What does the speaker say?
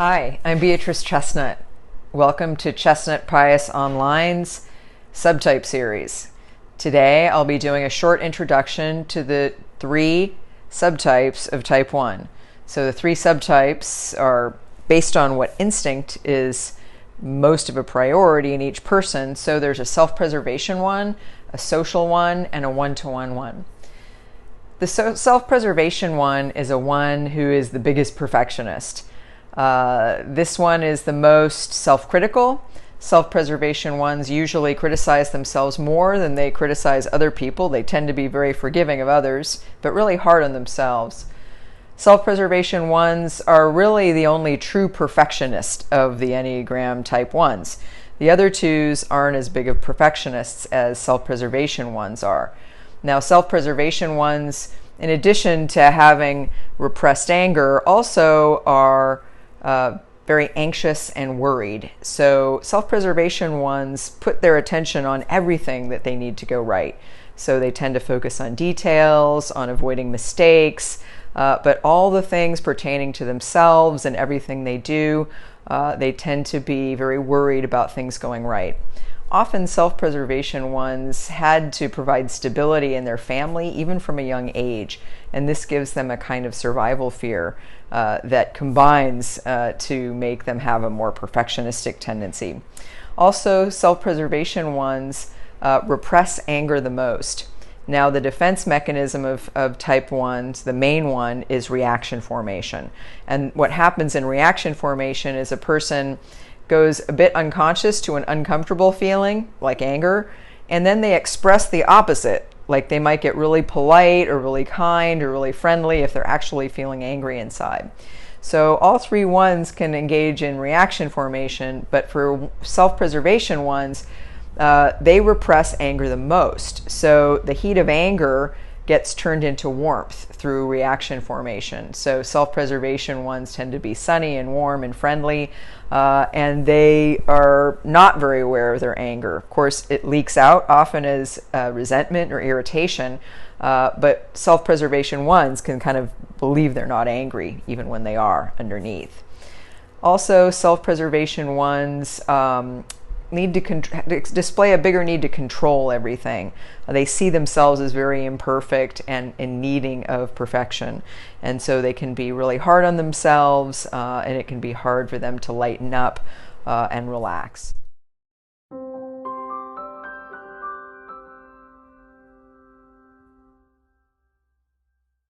Hi, I'm Beatrice Chestnut. Welcome to Chestnut Paes Online's Subtype Series. Today I'll be doing a short introduction to the three subtypes of type 1. So the three subtypes are based on what instinct is most of a priority in each person. So there's a self-preservation one, a social one, and a one-to-one one. The self-preservation one is a one who is the biggest perfectionist. This one is the most self-critical. Self-preservation ones usually criticize themselves more than they criticize other people. They tend to be very forgiving of others, but really hard on themselves. Self-preservation ones are really the only true perfectionist of the Enneagram type 1s. The other twos aren't as big of perfectionists as self-preservation ones are. Now, self-preservation ones, in addition to having repressed anger, also are very anxious and worried. So self-preservation ones put their attention on everything that they need to go right. So they tend to focus on details, on avoiding mistakes, but all the things pertaining to themselves and everything they do, they tend to be very worried about things going right. Often self-preservation ones had to provide stability in their family even from a young age, and this gives them a kind of survival fear that combines to make them have a more perfectionistic tendency. Also, self-preservation ones repress anger the most. Now, the defense mechanism of type 1s, the main one, is reaction formation. And what happens in reaction formation is a person goes a bit unconscious to an uncomfortable feeling, like anger, and then they express the opposite, like they might get really polite or really kind or really friendly if they're actually feeling angry inside. So all three ones can engage in reaction formation, but for self-preservation ones, they repress anger the most. So the heat of anger gets turned into warmth through reaction formation. So self-preservation ones tend to be sunny and warm and friendly, and they are not very aware of their anger. Of course, it leaks out often as resentment or irritation, but self-preservation ones can kind of believe they're not angry even when they are underneath. Also, self-preservation ones need to display a bigger need to control everything. They see themselves as very imperfect and in needing of perfection. And so they can be really hard on themselves, and it can be hard for them to lighten up and relax.